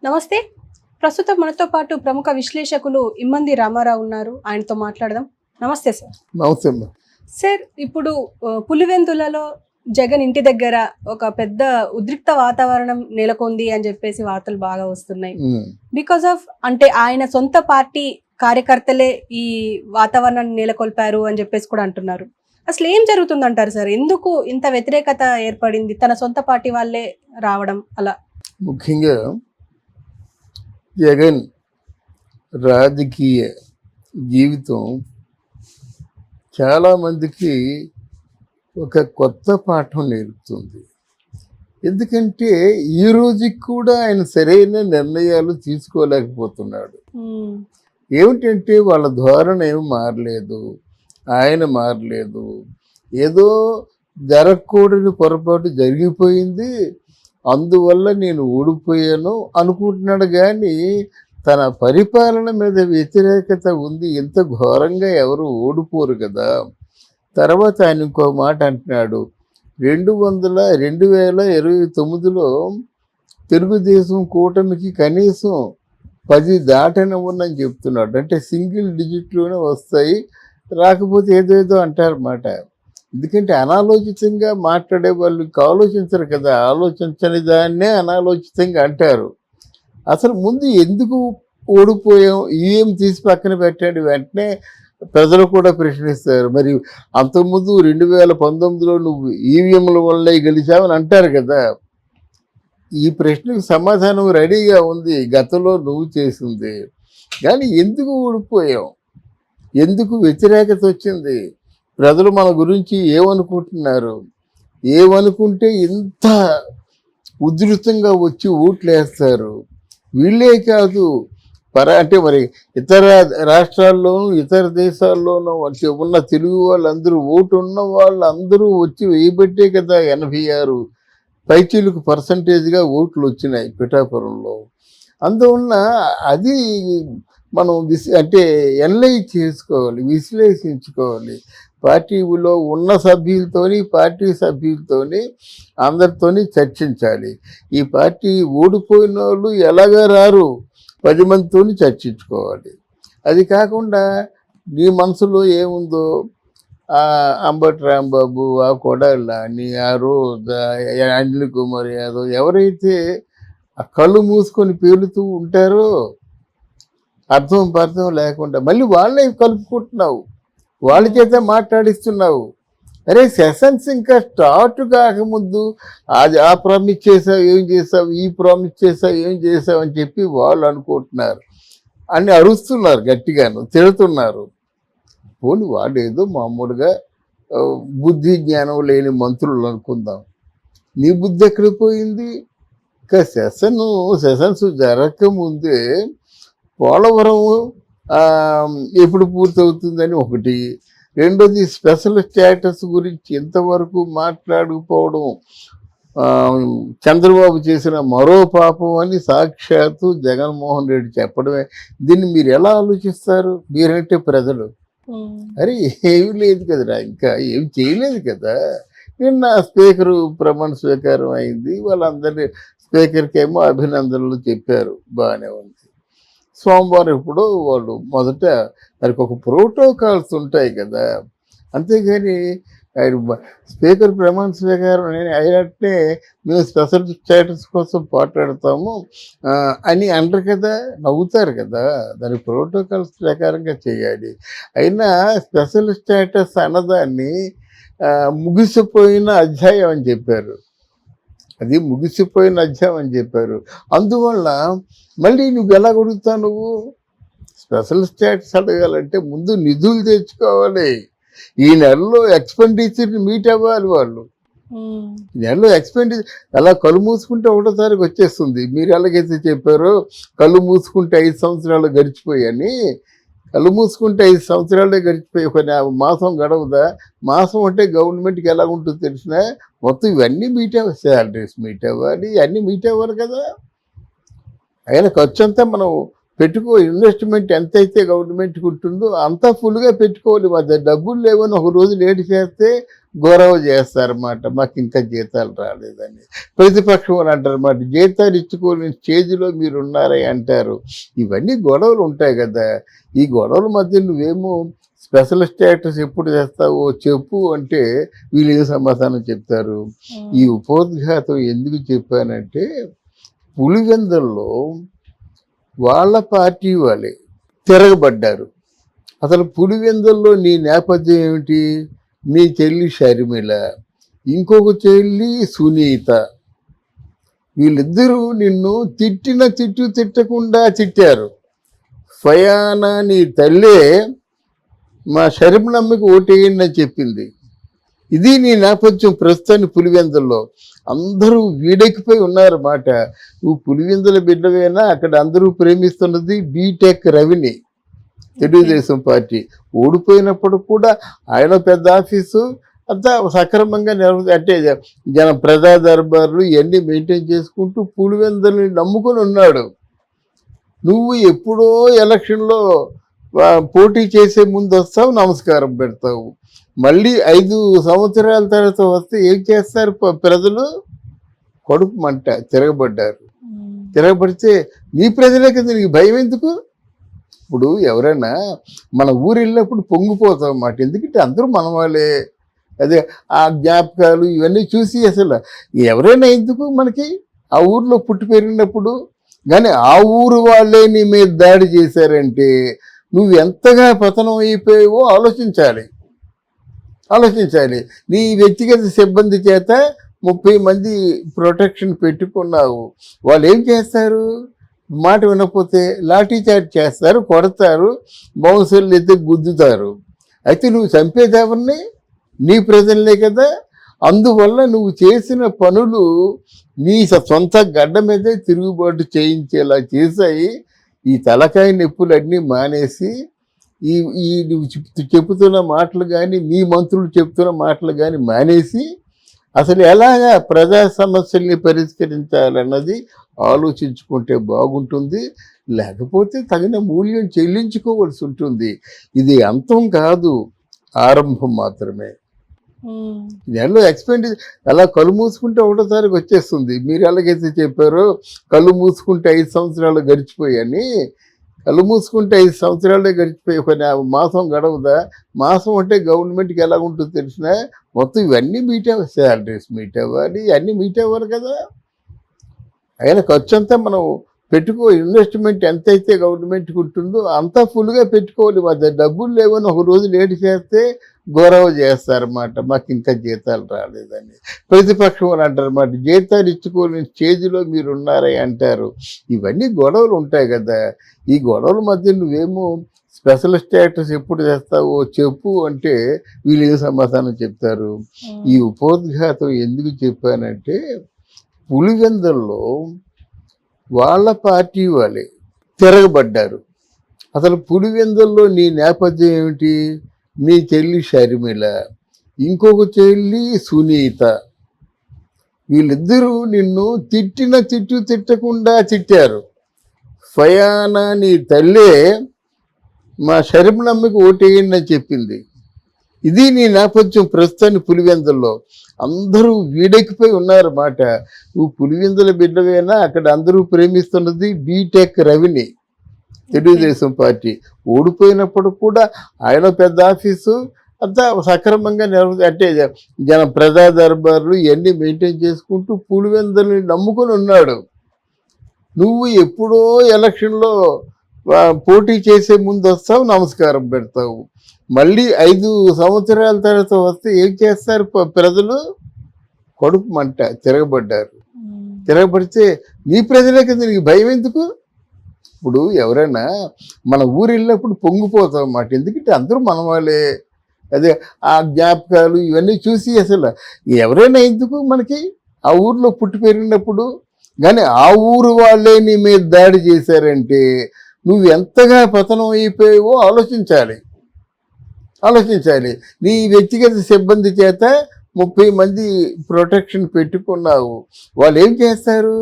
నమస్తే. ప్రస్తుతం మనతో పాటు ప్రముఖ విశ్లేషకులు ఇమ్మంది రామారావు ఉన్నారు. ఆయనతో మాట్లాడదాం. నమస్తే సార్. నమస్తే అమ్మా. సార్, ఇప్పుడు పులివెందులలో జగన్ ఇంటి దగ్గర ఒక పెద్ద ఉద్రిక్త వాతావరణం నెలకొంది అని చెప్పేసి వార్తలు బాగా వస్తున్నాయి. బికాస్ ఆఫ్ అంటే ఆయన సొంత పార్టీ కార్యకర్తలే ఈ వాతావరణాన్ని నెలకొల్పారు అని చెప్పేసి కూడా అంటున్నారు. అసలు ఏం జరుగుతుందంటారు సార్? ఎందుకు ఇంత వ్యతిరేకత ఏర్పడింది? తన సొంత పార్టీ వాళ్ళే రావడం అలా? ముఖ్యంగా జగన్ రాజకీయ జీవితం చాలామందికి ఒక కొత్త పాఠం నేర్పుతుంది. ఎందుకంటే ఈ రోజుకి కూడా ఆయన సరైన నిర్ణయాలు తీసుకోలేకపోతున్నాడు. ఏమిటంటే వాళ్ళ ధోరణి ఏమి మారలేదు, ఆయన మారలేదు. ఏదో జరగకూడని పొరపాటు జరిగిపోయింది, అందువల్ల నేను ఓడిపోయాను అనుకుంటున్నాడు. కానీ తన పరిపాలన మీద వ్యతిరేకత ఉంది. ఇంత ఘోరంగా ఎవరు ఓడిపోరు కదా. తర్వాత ఆయన ఇంకో మాట అంటున్నాడు, 2029లో తెలుగుదేశం కూటమికి కనీసం 10 దాటనివ్వనని చెప్తున్నాడు. అంటే సింగిల్ డిజిట్లోనే వస్తాయి, రాకపోతే ఏదేదో అంటారన్నమాట. ఎందుకంటే అనాలోచితంగా మాట్లాడే వాళ్ళు ఆలోచించరు కదా, ఆలోచించని దాన్నే అనాలోచితంగా అంటారు. అసలు ముందు ఎందుకు ఓడిపోయాం, ఏం తీసి పక్కన పెట్టాడు, వెంటనే ప్రజలు కూడా ప్రశ్నిస్తారు. మరి అంతకుముందు 2019లో నువ్వు ఈవీఎంల వల్లే గెలిచావని అంటారు కదా. ఈ ప్రశ్నకు సమాధానం రెడీగా ఉంది, గతంలో నువ్వు చేసింది. కానీ ఎందుకు ఓడిపోయాం, ఎందుకు వ్యతిరేకత వచ్చింది, ప్రజలు మన గురించి ఏమనుకుంటున్నారు, ఏమనుకుంటే ఇంత ఉధృతంగా వచ్చి ఓట్లు వేస్తారు. వీళ్ళే కాదు, అంటే మరి ఇతర రాష్ట్రాల్లోనూ ఇతర దేశాల్లోనూ వచ్చి ఉన్న తెలుగు వాళ్ళందరూ, ఓటు ఉన్న వాళ్ళందరూ వచ్చి వేయబట్టే కదా 86 పైచీలకు పర్సంటేజ్గా ఓట్లు వచ్చినాయి పిఠాపురంలో. అందువలన అది మనం అంటే ఎనలైజ్ చేసుకోవాలి, విశ్లేషించుకోవాలి. పార్టీలో ఉన్న సభ్యులతోని, పార్టీ సభ్యులతోని, అందరితోని చర్చించాలి. ఈ పార్టీ ఓడిపోయిన వాళ్ళు ఎలాగా రారు, 10 మందితో చర్చించుకోవాలి. అది కాకుండా నీ మనసులో ఏముందో అంబటి రాంబాబు, ఆ కొడాళ్ళ అని, ఆ రోజా, అనిల్ కుమార్ యాదవ్ ఎవరైతే ఆ కళ్ళు మూసుకొని పేలుతూ ఉంటారో అర్థం పర్థం లేకుండా మళ్ళీ వాళ్ళే కలుపుకుంటున్నావు, వాళ్ళ చేత మాట్లాడిస్తున్నావు. అరే సెషన్స్ ఇంకా స్టార్ట్ కాకముందు అది ఆ ప్రామిస్ చేసావు, ఏం చేసావు, ఈ ప్రామిస్ చేసావు, ఏం చేసావు అని చెప్పి వాళ్ళు అనుకుంటున్నారు, అని అరుస్తున్నారు, గట్టిగాను తిడుతున్నారు. పోనీ వాళ్ళు ఏదో మామూలుగా బుద్ధి జ్ఞానం లేని మంత్రులు అనుకుందాం. నీ బుద్ధి ఎక్కడికి పోయింది? ఇంకా సెషన్స్ జరగకముందే పోలవరం ఎప్పుడు పూర్తవుతుందని ఒకటి, రెండోది స్పెషల్ స్టేటస్ గురించి ఇంతవరకు మాట్లాడకపోవడం చంద్రబాబు చేసిన మరో పాపం అని సాక్షాత్తు జగన్మోహన్ రెడ్డి చెప్పడమే. దీన్ని మీరు ఎలా ఆలోచిస్తారు? మీరంటే ప్రజలు అరే ఏమీ లేదు కదరా, ఇంకా ఏం చేయలేదు కదా. నిన్న స్పీకరు ప్రమాణ స్వీకారం అయింది, వాళ్ళందరినీ స్పీకర్కి ఏమో అభినందనలు చెప్పారు, బాగానే ఉంది. సోమవారం ఇప్పుడు వాళ్ళు మొదట దానికి ఒక ప్రోటోకాల్స్ ఉంటాయి కదా, అంతేగాని స్పీకర్ ప్రమాణ స్వీకారం అయినట్టే మేము స్పెషల్ స్టేటస్ కోసం పోట్లాడతాము అని అంటారు కదా, నవ్వుతారు కదా. దాని ప్రోటోకాల్స్ ప్రకారంగా చేయాలి. అయినా స్పెషల్ స్టేటస్ అన్నదాన్ని ముగిసిపోయిన అధ్యాయం అని చెప్పారు, అది ముగిసిపోయిన అధ్యాయం అని చెప్పారు. అందువల్ల మళ్ళీ నువ్వు ఎలా అడుగుతావు? నువ్వు స్పెషల్ స్టేటస్ అడగాలంటే ముందు నిధులు తెచ్చుకోవాలి. ఈ నెలలో ఎక్స్పెండిచర్ని మీట్ అవ్వాలి వాళ్ళు. ఈ నెలలో ఎక్స్పెండిచర్ అలా కళ్ళు మూసుకుంటే 1వ తారీఖు వచ్చేస్తుంది. మీరు ఎలాగైతే చెప్పారో కళ్ళు మూసుకుంటే 5 సంవత్సరాలు గడిచిపోయాయని, కళ్ళు మూసుకుంటే 5 సంవత్సరాలే గడిచిపోయి ఒక మాసం గడవదా? మాసం అంటే గవర్నమెంట్కి ఎలా ఉంటుందో తెలిసిన మొత్తం ఇవన్నీ మీట్ అవ్వాలి, శాలరీస్ మీట్ అవ్వాలి, అన్నీ మీట్ అవ్వాలి కదా. అయినా ఖర్చు అంతా మనం పెట్టుకో. ఇన్వెస్ట్మెంట్ ఎంతైతే గవర్నమెంట్కి ఉంటుందో అంతా ఫుల్గా పెట్టుకోవాలి. మా దగ్గర డబ్బులు లేవని ఒక రోజు లేట్ చేస్తే గౌరవ చేస్తారన్నమాట. మాకు ఇంకా జీతాలు రాలేదని. ప్రతిపక్షం అని అంటారన్నమాట. జీతాలు ఇచ్చుకోలేని స్టేజ్లో మీరు ఉన్నారని అంటారు. ఇవన్నీ గొడవలు ఉంటాయి కదా. ఈ గొడవల మధ్య నువ్వేమో స్పెషల్ స్టేటస్ ఎప్పుడు చేస్తావో చెప్పు అంటే వీళ్ళు ఏం సమాధానం చెప్తారు. ఈ ఉపోద్ఘాతం ఎందుకు చెప్పానంటే, పులివెందుల్లో వాళ్ళ పార్టీ వాళ్ళే తిరగబడ్డారు. అసలు పులివెందుల్లో నీ నేపథ్యం ఏమిటి? నీ చెల్లి షర్మిల, ఇంకొక చెల్లి సునీత, వీళ్ళిద్దరూ నిన్ను తిట్టకుండా తిట్టారు. ఫయానా నీ తల్లే మా షర్మిలమ్మకి ఓటేయండి అని చెప్పింది. ఇది నీ నేపథ్యం ప్రస్తుతాన్ని పులివెందుల్లో. అందరూ వీడెక్కిపోయి ఉన్నారన్నమాట. నువ్వు పులివెందుల బిడ్డవేనా? అక్కడ అందరూ ప్రేమిస్తున్నది బీటెక్ రవిని, తెలుగుదేశం పార్టీ. ఓడిపోయినప్పుడు కూడా ఆయన పెద్ద ఆఫీసు అంతా సక్రమంగా అంటే జన ప్రజా దర్బార్లు ఇవన్నీ మెయింటైన్ చేసుకుంటూ పులివెందులని నమ్ముకొని ఉన్నాడు. నువ్వు ఎప్పుడో ఎలక్షన్లో పోటీ చేసే ముందు వస్తావు, నమస్కారం పెడతావు. మళ్ళీ 5 సంవత్సరాల తర్వాత వస్తే ఏం చేస్తారు ప్రజలు? కడుపు మంట, తిరగబడ్డారు. తిరగబడితే నీ ప్రజలే కదా, నీకు భయం ఎందుకు? ఇప్పుడు ఎవరైనా మన ఊరు వెళ్ళినప్పుడు పొంగిపోతాం అన్నమాట. ఎందుకంటే అందరూ మన వాళ్ళే. అదే ఆ జ్ఞాపకాలు ఇవన్నీ చూసి అసలు ఎవరైనా ఎందుకు మనకి ఆ ఊర్లో పుట్టి పెరిగినప్పుడు. కానీ ఆ ఊరు వాళ్ళే నీ మీద దాడి చేశారంటే నువ్వు ఎంతగా పతనం అయిపోయావో ఆలోచించాలి. నీ వ్యక్తిగత సిబ్బంది చేత 30 మంది ప్రొటెక్షన్ పెట్టుకున్నావు. వాళ్ళు ఏం చేస్తారు? మాట వినకపోతే లాఠీ చార్జ్ చేస్తారు, కొడతారు, బౌన్సర్లు అయితే గుద్దుతారు. అయితే నువ్వు చంపేది ఎవరిని? నీ ప్రజలనే కదా. అందువల్ల నువ్వు చేసిన పనులు నీ సొంత గడ్డ మీదే తిరుగుబాటు చేయించేలా చేశాయి. ఈ తలకాయ నొప్పులన్నీ మానేసి ఈ ఈ నువ్వు చెప్తున్న మాటలు కానీ, మీ మంత్రులు చెప్తున్న మాటలు కానీ మానేసి అసలు ఎలాగా ప్రజా సమస్యల్ని పరిష్కరించాలన్నది ఆలోచించుకుంటే బాగుంటుంది. లేకపోతే తగిన మూల్యం చెల్లించుకోవాల్సి ఉంటుంది. ఇది అంతం కాదు, ఆరంభం మాత్రమే. నెలలో ఎక్స్పెండిచర్ అలా కళ్ళు మూసుకుంటే ఒకటోసారికి వచ్చేస్తుంది. మీరు ఎలాగైతే చెప్పారో కళ్ళు మూసుకుంటే 5 సంవత్సరాలు గడిచిపోయాయని, కళ్ళు మూసుకుంటే 5 సంవత్సరాలే గడిచిపోయి ఒక మాసం గడవదా? మాసం అంటే గవర్నమెంట్కి ఎలా ఉంటుందో తెలిసిన మొత్తం ఇవన్నీ మీట్ అవ్వాలి, శాలరీస్ మీట్ అవ్వాలి, ఇవన్నీ మీట్ అవ్వాలి కదా. అయినా ఖర్చు అంతా మనం పెట్టుకో. ఇన్వెస్ట్మెంట్ ఎంతైతే గవర్నమెంట్కి ఉంటుందో అంతా ఫుల్గా పెట్టుకోవాలి. మా దగ్గర డబ్బులు లేవని ఒక రోజు లేట్ చేస్తే గౌరవ చేస్తారన్నమాట. మాకు ఇంకా జీతాలు రాలేదని. ప్రతిపక్షం అని అంటారన్నమాట. జీతాలు ఇచ్చుకోలేని స్టేజ్లో మీరు ఉన్నారని అంటారు. ఇవన్నీ గొడవలు ఉంటాయి కదా. ఈ గొడవల మధ్య నువ్వేమో స్పెషల్ స్టేటస్ ఎప్పుడు చేస్తావో చెప్పు అంటే వీళ్ళు ఏం సమాధానం చెప్తారు. ఈ ఉపోద్ఘాతం ఎందుకు చెప్పానంటే, పులివెందుల్లో వాళ్ళ పార్టీ వాళ్ళే తిరగబడ్డారు. అసలు పులివెందుల్లో నీ నేపథ్యం ఏమిటి? నీ చెల్లి షర్మిల, ఇంకొక చెల్లి సునీత, వీళ్ళిద్దరూ నిన్ను తిట్టకుండా తిట్టారు. ఫయానా నీ తల్లే మా షర్మిలమ్మకి ఓటేయండి అని చెప్పింది. ఇది నీ నేపథ్యం ప్రస్తుతాన్ని పులివెందుల్లో. అందరూ వీడెక్కిపోయి ఉన్నారన్నమాట. నువ్వు పులివెందుల బిడ్డవేనా? అక్కడ అందరూ ప్రేమిస్తున్నది బీటెక్ రవిని, తెలుగుదేశం పార్టీ. ఓడిపోయినప్పుడు కూడా ఆయన పెద్ద ఆఫీసు అంతా సక్రమంగా అంటే జన ప్రజా దర్బార్లు ఇవన్నీ మెయింటైన్ చేసుకుంటూ పులివెందులని నమ్ముకొని ఉన్నాడు. నువ్వు ఎప్పుడో ఎలక్షన్లో పోటీ చేసే ముందు వస్తావు, నమస్కారం పెడతావు. మళ్ళీ 5 సంవత్సరాల తర్వాత వస్తే ఏం చేస్తారు ప్రజలు? కడుపు మంట, తిరగబడ్డారు. తిరగబడితే నీ ప్రజలే కదా, నీకు భయం ఎందుకు? ఇప్పుడు ఎవరైనా మన ఊరు వెళ్ళినప్పుడు పొంగిపోతాం అన్నమాట. ఎందుకంటే అందరూ మన వాళ్ళే. అదే ఆ జ్ఞాపకాలు ఇవన్నీ చూసి అసలు ఎవరైనా ఎందుకు మనకి ఆ ఊర్లో పుట్టి పెరిగినప్పుడు. కానీ ఆ ఊరు వాళ్ళే నీ మీద దాడి చేశారంటే నువ్వు ఎంతగా పతనం అయిపోయావో ఆలోచించాలి. నీ వ్యక్తిగత సిబ్బంది చేత 30 మంది ప్రొటెక్షన్ పెట్టుకున్నావు. వాళ్ళు ఏం చేస్తారు?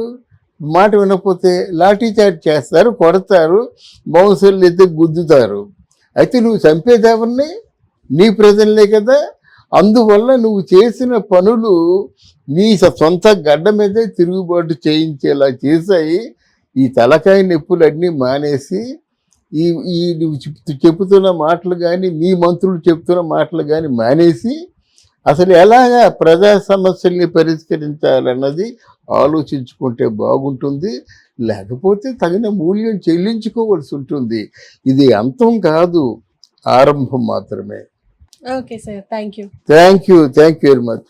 మాట వినకపోతే లాఠీ చార్జ్ చేస్తారు, కొడతారు, బౌన్సర్లు అయితే గుద్దుతారు. అయితే నువ్వు చంపేదేవరిని నీ ప్రజలే కదా. అందువల్ల నువ్వు చేసిన పనులు నీ సొంత గడ్డ మీదే తిరుగుబాటు చేయించేలా చేశాయి. ఈ తలకాయ నొప్పులన్నీ మానేసి ఈ ఈ నువ్వు చెబుతున్న మాటలు కానీ, మీ మంత్రులు చెప్తున్న మాటలు కానీ మానేసి అసలు ఎలాగా ప్రజా సమస్యల్ని పరిష్కరించాలన్నది ఆలోచించుకుంటే బాగుంటుంది. లేకపోతే తగిన మూల్యం చెల్లించుకోవాల్సి ఉంటుంది. ఇది అంతం కాదు, ఆరంభం మాత్రమే. Okay sir, thank you. Thank you very much.